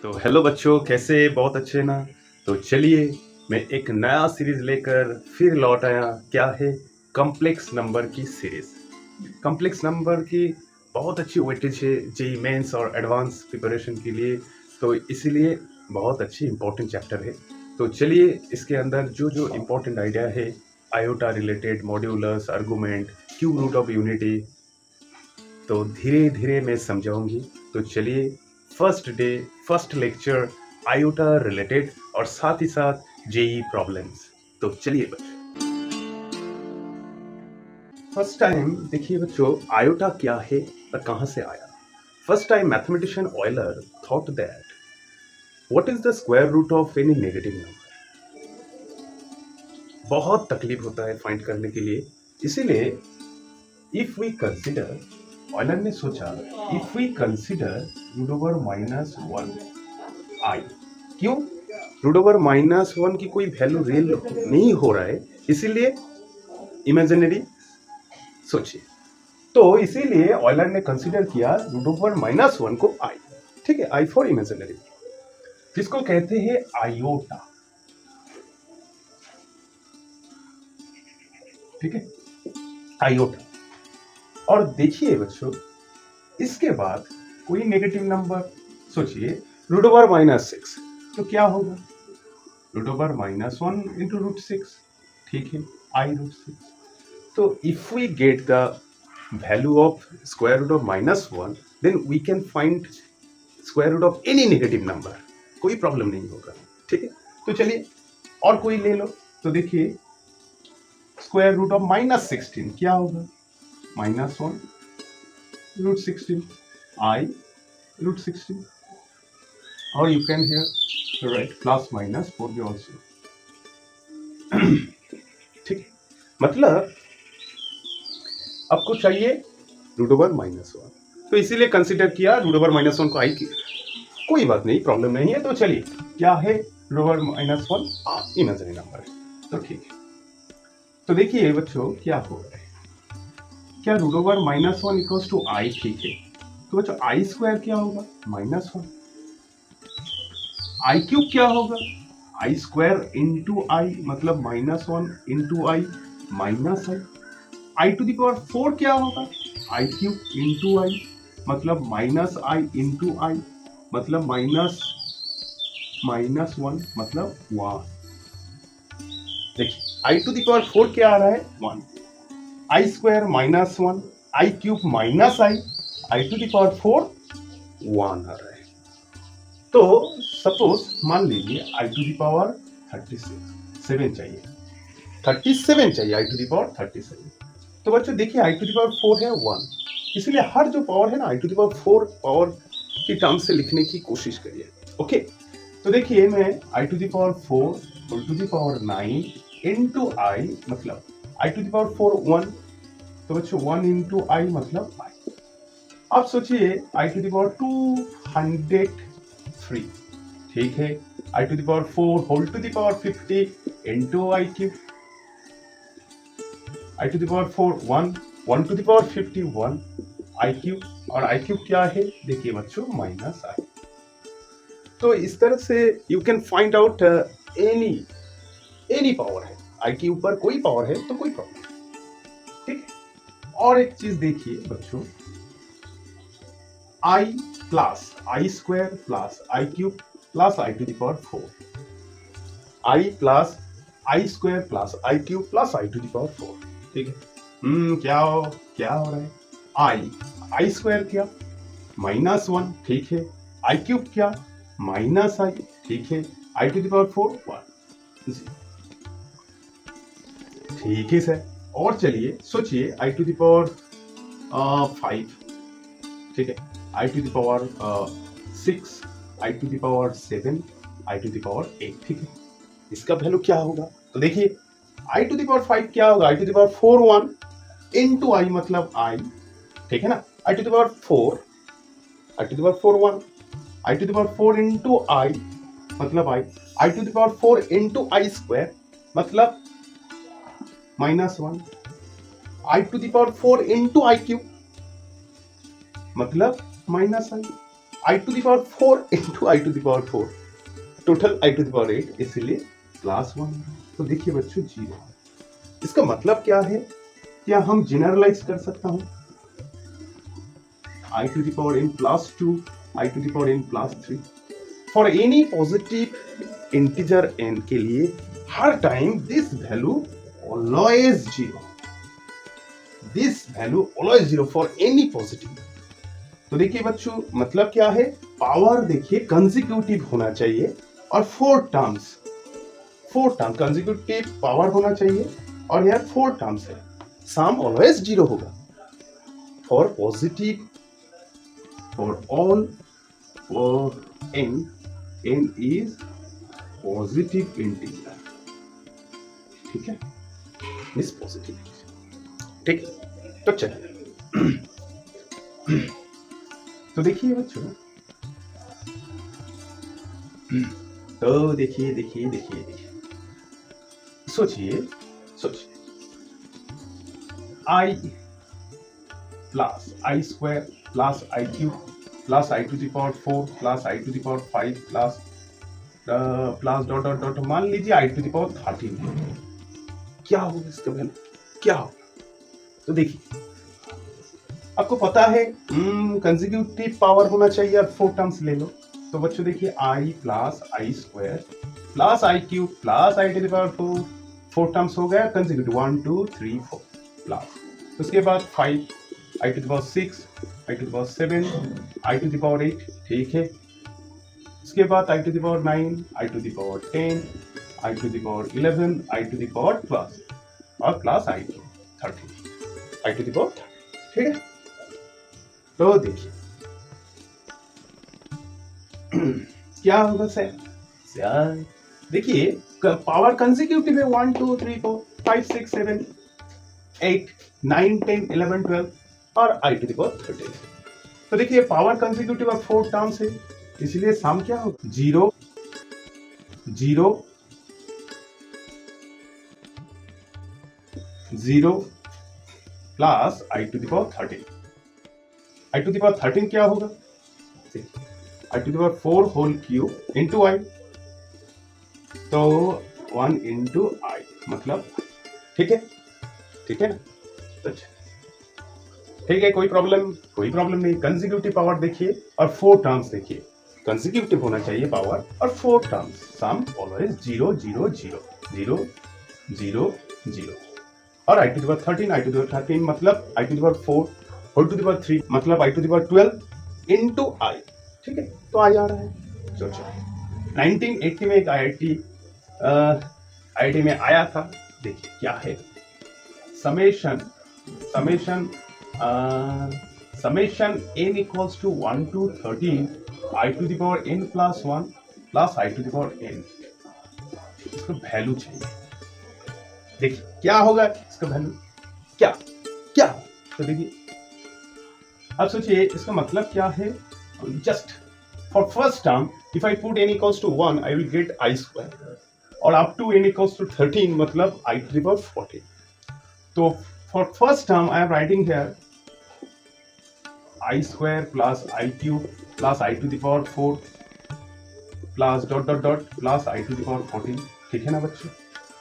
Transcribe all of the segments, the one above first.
तो हेलो बच्चों, कैसे? बहुत अच्छे ना। तो चलिए, मैं एक नया सीरीज लेकर फिर लौट आया। क्या है? कॉम्प्लेक्स नंबर की सीरीज। कॉम्प्लेक्स नंबर की बहुत अच्छी वेटेज है जेई मेंस और एडवांस प्रिपरेशन के लिए, तो इसीलिए बहुत अच्छी इंपॉर्टेंट चैप्टर है। तो चलिए, इसके अंदर जो जो इम्पोर्टेंट आइडिया है, iota related, modulus, argument, cube root of unity, तो धीरे धीरे मैं समझाऊंगी। तो चलिए, first day, first lecture, iota related और साथ ही साथ जेई प्रॉब्लम्स। तो चलिए बच्चों, फर्स्ट टाइम देखिए बच्चों, आयोटा क्या है और कहां से आया। First time mathematician Euler thought that what is the square root of any negative number. बहुत तकलीफ होता है फाइंड करने के लिए, इसीलिए इफ वी कंसिडर, ऑयलर ने सोचा, if we consider root over -1 i. क्यों? रूट ओवर -1 की कोई वैल्यू रियल नहीं हो रहा है, इसीलिए इमेजिनरी सोचिए। तो इसीलिए ऑयलर ने कंसीडर किया रूट ओवर -1 को आई। ठीक है, आई फॉर इमेजिनरी, जिसको कहते हैं आयोटा। ठीक है, आयोटा। और देखिए बच्चों, इसके बाद कोई नेगेटिव नंबर सोचिए, रूट ओवर -6, तो क्या होगा? Root over -1 into √6। ठीक है, I√6। तो if we get the value of square root of -1, then we can find square root of any negative number। कोई प्रॉब्लम नहीं होगा। ठीक है, तो चलिए और कोई ले लो। तो देखिए, स्क्वायर रूट ऑफ -16 क्या होगा? -1 √16, I√16। और you can hear right plus minus for भी ऑल्सो। ठीक है, मतलब आपको चाहिए रूट ओवर -1, तो इसीलिए कंसिडर किया रूट ओवर -1 को आई की। कोई बात नहीं, प्रॉब्लम नहीं है। तो चलिए, क्या है रूट ओवर -1? इमेजिनरी नंबर है, तो ठीक है। तो देखिए बच्चों, क्या हो रहा है, क्या रूट ओवर -1 इक्वल्स टू आई? ठीक है, तो बच्चों आई स्क्वायर क्या होगा? -1। आई क्यूब क्या होगा? आई स्क्वायर इंटू आई, मतलब -1 into i minus i. I to the power 4 क्या होगा? आई क्यूब इंटू आई, मतलब -i इंटू आई, मतलब -1, मतलब 1। देखिए, आई टू द पावर 4 क्या आ रहा है? 1। I square -1, i cube minus i to the power 4 1 आ रहा है। तो सपोज मान लीजिए आई टू द पावर 37 चाहिए, 37 चाहिए, आई टू द पावर 37। तो बच्चों देखिए, आई टू द पावर 4 है 1, इसलिए हर जो पावर है ना, i to the power 4 power की टर्म से लिखने की कोशिश करिए। ओके, तो देखिए, मैं i to the power 4 whole to the power 9 into i, मतलब आई टू द पावर 4 1, तो बच्चों 1 इंटू आई मतलब आई। अब सोचिए, आई टू द पावर 203। ठीक है, i to the power 4 whole to the power 50 into i cube, i to the power 4 1, 1 to the power 51 i cube, और i cube क्या है? देखिए बच्चों, -i। तो इस तरह से you can find out any power है, आई के ऊपर कोई पावर है तो कोई प्रॉब्लम। ठीक है, और एक चीज देखिए बच्चों, i plus i square plus i cube plus i to the power 4, i plus i square plus i cube plus i to the power 4। ठीक है, क्या हो रहा है? आई स्क्वायर क्या? -1। ठीक है, आई क्यूब क्या? -i। ठीक है, आई टू द पावर 4 1। ठीक है सर, और चलिए सोचिए, आई टू द पावर 5। ठीक है, i to the power 6, i to the power 7, i to the power 8। ठीक है, इसका वैल्यू क्या होगा? तो देखिए, आई टू द पावर 5 क्या होगा? I to the power 4 1 into i, मतलब आई। ठीक है ना, i to the power 4, i to the power 4 1, i to the power 4 into i, मतलब i. I to the power 4 into i square, मतलब -1। I to the power 4 into i cube, मतलब -i। I to the power 4 into i to the power 4, total I to the power 8, इसलिए plus 1। तो देखिए बच्चों 0। इसका मतलब क्या है? क्या हम जनरलाइज कर सकता हूं? I to the power n plus 2, i to the power n plus 3 for any positive integer n के लिए हर time this value always 0, this value always 0 for any positive. तो देखिए बच्चों मतलब क्या है? पावर देखिए कंसेक्यूटिव होना चाहिए और 4 टर्म्स कंसेक्यूटिव पावर होना चाहिए और यहाँ 4 टर्म्स है, सम ऑलवेज 0 होगा for positive, for all, for n is positive integer, ठीक है, इज पॉजिटिव, ठीक है। तो चलिए तो देखिए बच्चों, तो देखिए सोचिए i plus i square plus i cube plus i to the power 4 plus i to the power 5 plus dot dot dot, मान लीजिए आई टू द पावर 13, क्या होगा इसका वैल्यू, क्या होगा? तो देखिए आपको पता है कंसेक्यूटिव पावर होना चाहिए, अब 4 टर्म्स ले लो। तो बच्चों देखिए i plus i square plus i cube plus i to the power 4, 4 terms हो गया कंसेक्यूटिव, 1 2 3 4 प्लस, उसके बाद 5 i to the power 6 i to the power 7 i to the power 8, ठीक है। उसके बाद i to the power 9 i to the power 10 i to the power 11 i to the power 12 और plus i 13 i to the power 30, ठीक है। तो देखिए क्या होगा सर? देखिए पावर कंसेक्यूटिव है 1 2 3 4 5 6 7 8 9 10 11 12 और आई टू द पावर 13। तो देखिए पावर कंसेक्यूटिव और 4 टर्म्स है, इसलिए सम क्या हो? 0 0 0 plus i to the power 13। I to the power 13 क्या होगा? I to the power 4 whole cube into i, तो 1 इंटू आई मतलब, ठीक है ना? ठीक है, कोई प्रॉब्लम नहीं। कंसेक्यूटिव पावर देखिए और 4 टर्म्स देखिए, कंसेक्यूटिव होना चाहिए पावर और 4 टर्म्स, सम ऑलवेज 0 0 0 0 0 0 और आई टू द पावर 13 मतलब i to the power 4 whole to the power 3 मतलब i to the power 12 into i, ठीक है। तो आई आ रहा है। सोचो 1980 में एक आईआईटी में आया था, देखिए क्या है, summation n equals to 1 to 13 i to the power n plus 1 plus i to the power n, इसका वैल्यू चाहिए। देखिए क्या होगा इसका वैल्यू, क्या तो देखिए अब सोचिए इसका मतलब क्या है। Just for first term if I put n equals to 1 I will get i square, और up to n equals to 13 मतलब आई टू द पावर 14। तो for first term I am writing here i square plus i cube plus i to the power 4 plus dot dot dot plus i to the power 14, ठीक है ना बच्चों।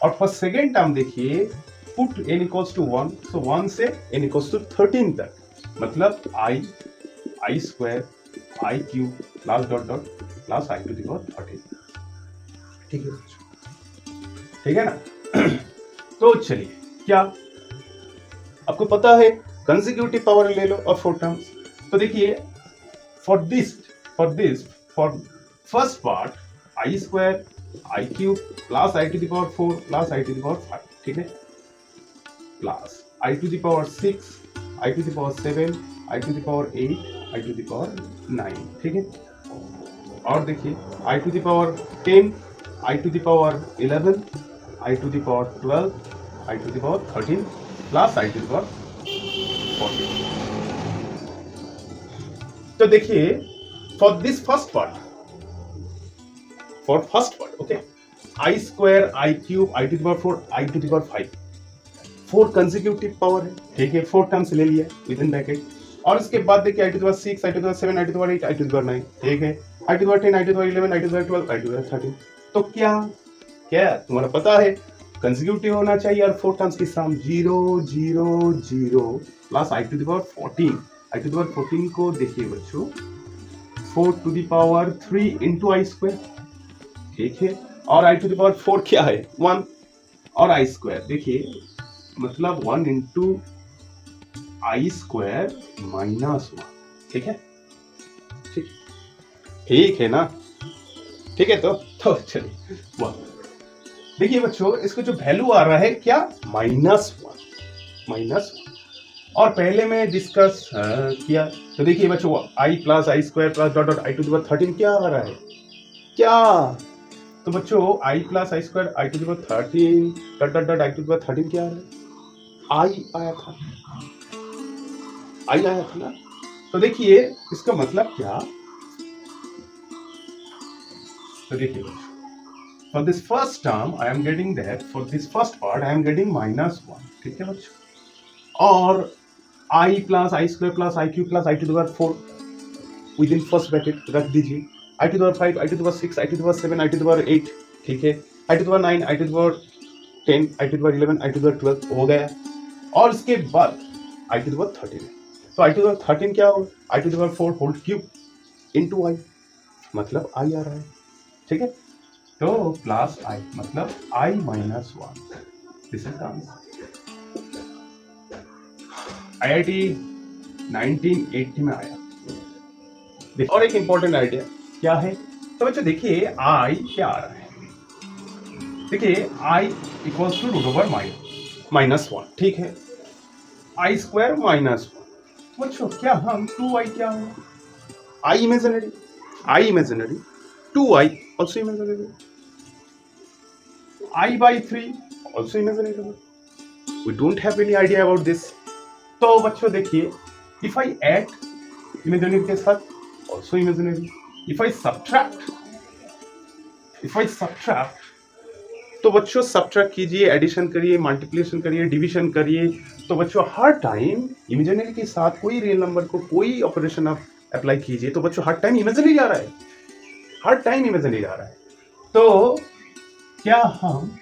और for second term देखिए put n equals to 1, so 1 से n equals to 13 तक मतलब i square i cube plus dot dot plus i to the power 13, ठीक है बच्चों, ठीक है ना। तो चलिए क्या आपको पता है कंसेक्यूटिव पावर ले लो और 4 टर्म्स। तो देखिए for first part i square i cube plus i to the power 4 plus i to the power 5, ठीक है, plus i to the power 6 i to the power 7 i to the power 8 i to the power 9, ठीक है। और देखिए i to the power 10 i to the power 11 i to the power 12 i to the power 13 plus i to the power 14। तो देखिए for this first part okay, i square i cube i to the power 4 i to the power 5, 4 consecutive power है, ठीक है, 4 terms ले लिया with in bracket. और इसके बाद देखिए i to the power 6, i to the power 7, i to the power 8, i to the power 9, ठीक है, i to the power 10, i to the power 11, i to the power 12, i to the power 13। तो क्या क्या तुम्हारा पता है consecutive होना चाहिए और 4 टर्म्स की sum 0 0 0 plus i to the power 14। i to the power 14 को देखिए बच्चों 4 to the power 3 into i square, ठीक है, और i टू द पावर 4 क्या है 1 और आई स्क्वायर देखिए मतलब 1 इंटू आई स्क्वायर माइनस 1, ठीक है, ठीक ठीक है ना, ठीक है। तो चलिए वन देखिए बच्चों इसको जो वैल्यू आ रहा है क्या -1 और पहले में डिस्कस किया तो देखिए बच्चों i plus i square plus dot dot i to the power 13 क्या आ रहा है क्या, तो बच्चों i plus i square i to the power 13 dot dot dot i to the power 13 क्या आ रहा है i आया था ना। तो देखिए इसका मतलब क्या, तो देखिए for this first term I am getting that for this first part I am getting -1, ठीक है बच्चों, और i plus i square plus i cube plus i to the power 4 within first bracket रख दीजिए, i to the power 5, i to the power 6, i to the power 7, i to the power 8, ठीक है, i to the power 9, i to the power 10, i to the power 11, i to the power 12 हो गया, और इसके बाद i to the power 13 तो i to the power 13 क्या होगा i to the power 4 whole cube into i मतलब i आ रहा है, ठीक है, तो प्लस i मतलब i minus 1, this is answer. IIT 1980 में आया। और एक इंपॉर्टेंट आइडिया क्या है, तो बच्चों देखिए i क्या आ रहा है, देखिए i equals to root over -1, ठीक है, i स्क्वायर -1, बच्चों क्या हम 2i क्या है i imaginary 2i also imaginary, I by 3 also imaginary, we don't have any idea about this। तो बच्चों देखिए if I add imaginary के साथ also imaginary, if I subtract तो बच्चों सब्ट्रैक्ट कीजिए, एडिशन करिए, मल्टीप्लिकेशन करिए, डिवीजन करिए, तो बच्चों हर टाइम इमेजिनरी के साथ कोई रियल नंबर को कोई ऑपरेशन आप अप्लाई कीजिए तो बच्चों हर टाइम इमेजिनरी आ रहा है, हर टाइम इमेजिनरी आ रहा है। तो क्या हम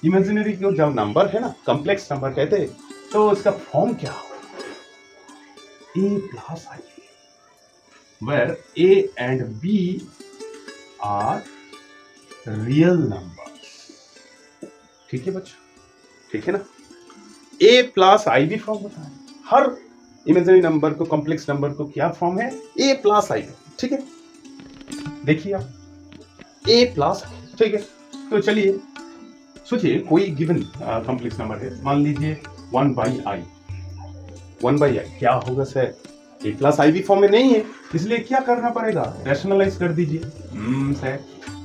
इमेजिनरी को जब नंबर है ना कॉम्प्लेक्स नंबर कहते हैं तो इसका फॉर्म क्या हो a plus i where a and b are real numbers, ठीक है बच्चों, ठीक है ना, a प्लस i भी फॉर्म होता है, हर इमेजिनरी नंबर को कॉम्प्लेक्स नंबर को क्या फॉर्म है a प्लस i, ठीक है, देखिए आप a प्लस, ठीक है, तो चलिए सोचिए कोई गिवन कॉम्प्लेक्स नंबर है, मान लीजिए 1 बाई आई क्या होगा सर, a प्लस आई भी फॉर्म में नहीं है, इसलिए क्या करना पड़ेगा रैशनलाइज कर दीजिए, सर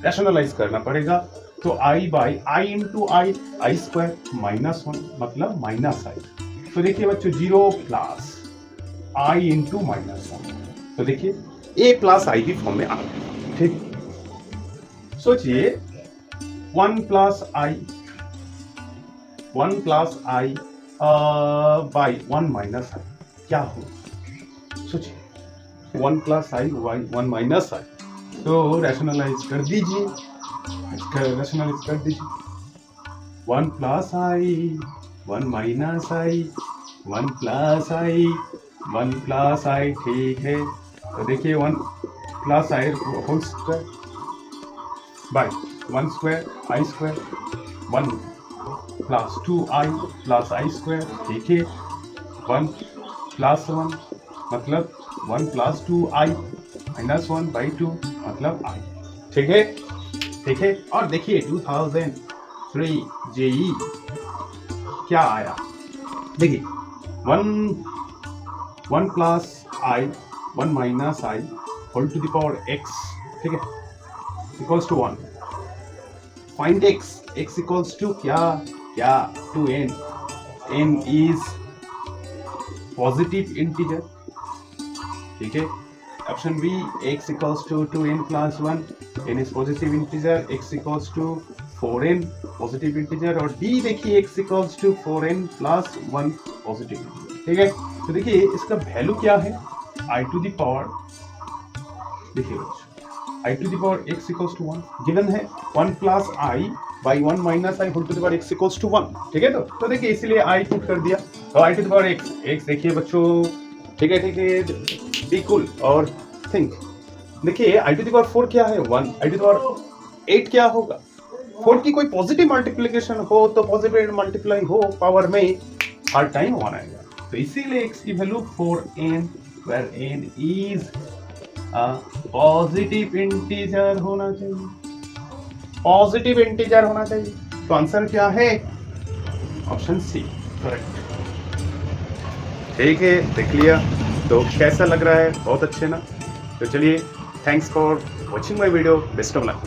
रैशनलाइज करना पड़ेगा, तो i by I into i square -1 मतलब -i, तो देखिए बच्चों 0 प्लस i इंटू -1, तो देखिए a प्लस आई भी फॉर्म में आ गया, ठीक, सोचिए 1 plus i by 1 minus i क्या हो, सोचिए 1 plus i by 1 minus i, तो रैशनलाइज कर दीजिए, 1 plus i 1 minus i 1 plus i 1 plus i, ठीक है, तो देखिए 1 plus i whole square by 1 square i square 1 plus 2i plus i square, ठीक है, 1 प्लस 1 मतलब 1 प्लस 2i माइनस 1 बाई 2 मतलब i, ठीक है, ठीक है, और देखिए 2003 जेई क्या आया, देखिए 1 plus i 1 minus i whole to the power x, ठीक है, equals to 1, find x equals to क्या 2n इज पॉजिटिव इंटीजर, ठीक है, option B x equals to 2n plus 1, n is positive integer, x equals to 4n positive integer, और D देखिए x equals to 4n plus 1 positive integer, ठीक है। तो देखिए इसका वैल्यू क्या है, आई टू द पावर, देखिए i to the power x equals to 1 given है, 1 plus i by 1 minus i whole to the power x equals to 1, ठीक है। तो देखिए इसीलिए आई पुट कर दिया, तो आई टू द पावर x देखिए बच्चों, ठीक है, बी कूल और थिंक। देखिए आई टू द पावर 4 क्या है 1, आई टू द पावर 8 क्या होगा, 4 की कोई पॉजिटिव मल्टीप्लिकेशन हो तो पॉजिटिव मल्टीप्लाई हो पावर में हर टाइम 1 आएगा, तो इसीलिए x की value 4n where n is positive integer होना चाहिए, पॉजिटिव इंटीजर होना चाहिए। तो आंसर क्या है, ऑप्शन सी करेक्ट। ठीक है, देख लिया। तो कैसा लग रहा है, बहुत अच्छे ना। तो चलिए, thanks for watching my video, best of luck.